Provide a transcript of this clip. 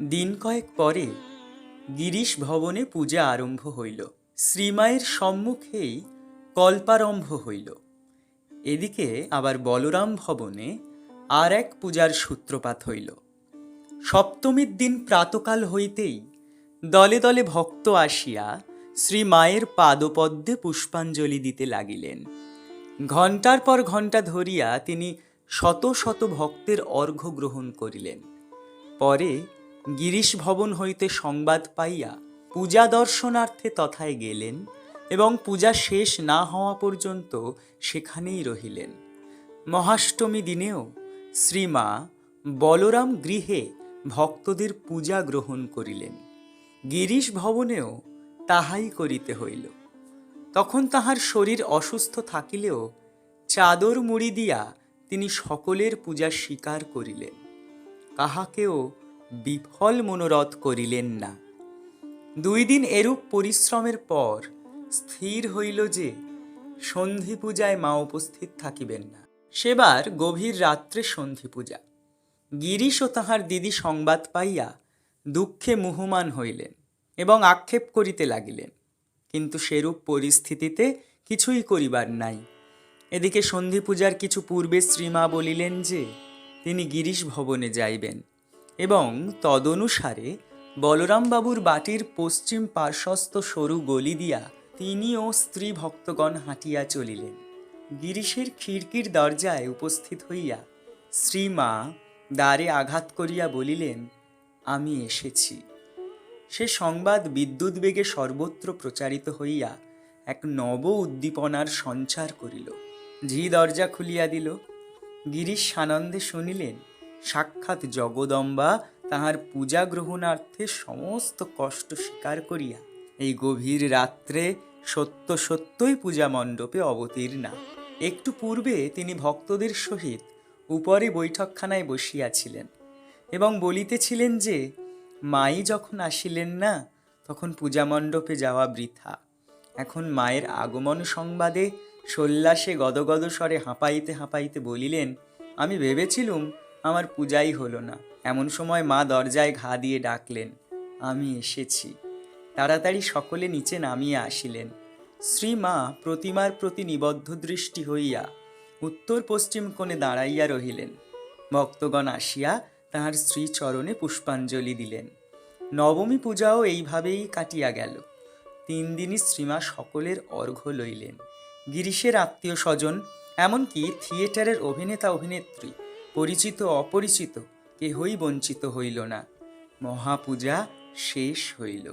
দিন কয়েক পরে গিরিশ ভবনে পূজা আরম্ভ হইল। শ্রীমায়ের সম্মুখেই কল্পারম্ভ হইল। এদিকে আবার বলরাম ভবনে আর এক পূজার সূত্রপাত হইল। সপ্তমীর দিন প্রাতকাল হইতেই দলে দলে ভক্ত আসিয়া শ্রীমায়ের পাদপদ্মে পুষ্পাঞ্জলি দিতে লাগিলেন। ঘণ্টার পর ঘণ্টা ধরিয়া তিনি শত শত ভক্তের অর্ঘ্য গ্রহণ করিলেন। পরে গিরিশ ভবন হইতে সংবাদ পাইয়া পূজা দর্শনার্থে তথায় গেলেন এবং পূজা শেষ না হওয়া পর্যন্ত সেখানেই রহিলেন। মহাষ্টমী দিনেও শ্রীমা বলরাম গৃহে ভক্তদের পূজা গ্রহণ করিলেন। গিরিশ ভবনেও তাহাই করিতে হইল। তখন তাহার শরীর অসুস্থ থাকিলেও চাদর মুড়ি দিয়া তিনি সকলের পূজা স্বীকার করিলেন, কাহাকেও বিফল মনোরথ করিলেন না। 2 দিন এরূপ পরিশ্রমের পর স্থির হইল যে সন্ধি পূজায় মা উপস্থিত থাকিবেন না। সেবার গভীর রাত্রে সন্ধি পূজা। গিরিশ ও তাহার দিদি সংবাদ পাইয়া দুঃখে মুহ্যমান হইলেন এবং আক্ষেপ করিতে লাগিলেন, কিন্তু সেরূপ পরিস্থিতিতে কিছুই করিবার নাই। এদিকে সন্ধি পূজার কিছু পূর্বে শ্রীমা বলিলেন যে তিনি গিরিশ ভবনে যাইবেন এবং তদনুসারে বলরামবাবুর বাটির পশ্চিম পার্শ্বস্থ সরু গলি দিয়া তিনি ও স্ত্রী ভক্তগণ হাঁটিয়া চলিলেন। গিরিশের খিড়কির দরজায় উপস্থিত হইয়া শ্রীমা দ্বারে আঘাত করিয়া বলিলেন, আমি এসেছি। সে সংবাদ বিদ্যুৎ বেগে সর্বত্র প্রচারিত হইয়া এক নব উদ্দীপনার সঞ্চার করিল। ঝি দরজা খুলিয়া দিল। গিরিশ সানন্দে শুনিলেন সাক্ষাৎ জগদম্বা তাহার পূজা গ্রহণার্থে সমস্ত কষ্ট স্বীকার করিয়া এই গভীর রাত্রে সত্য সত্যই পূজা মণ্ডপে অবতীর্ণা। একটু পূর্বে তিনি ভক্তদের সহিত উপরে বৈঠকখানায় বসিয়াছিলেন এবং বলিতেছিলেন যে মাই যখন আসিলেন না তখন পূজা মণ্ডপে যাওয়া বৃথা। এখন মায়ের আগমন সংবাদে সোল্লাসে গদগদ স্বরে হাঁপাইতে হাঁপাইতে বলিলেন, আমি ভেবেছিলুম আমার পূজাই হলো না। এমন সময় মা দরজায় ঘা দিয়ে ডাকলেন, আমি এসেছি। তাড়াতাড়ি সকলে নিচে নামিয়ে আসিলেন। শ্রীমা প্রতিমার প্রতি নিবদ্ধ দৃষ্টি হইয়া উত্তর পশ্চিম কোণে দাঁড়াইয়া রহিলেন। ভক্তগণ আসিয়া তাহার শ্রীচরণে পুষ্পাঞ্জলি দিলেন। নবমী পূজাও এইভাবেই কাটিয়া গেল। 3 দিনই শ্রীমা সকলের অর্ঘ্য লইলেন। গিরিশের আত্মীয় স্বজন, এমনকি থিয়েটারের অভিনেতা অভিনেত্রী, পরিচিত অপরিচিত কেহই বঞ্চিত হইল না। মহাপূজা শেষ হইল।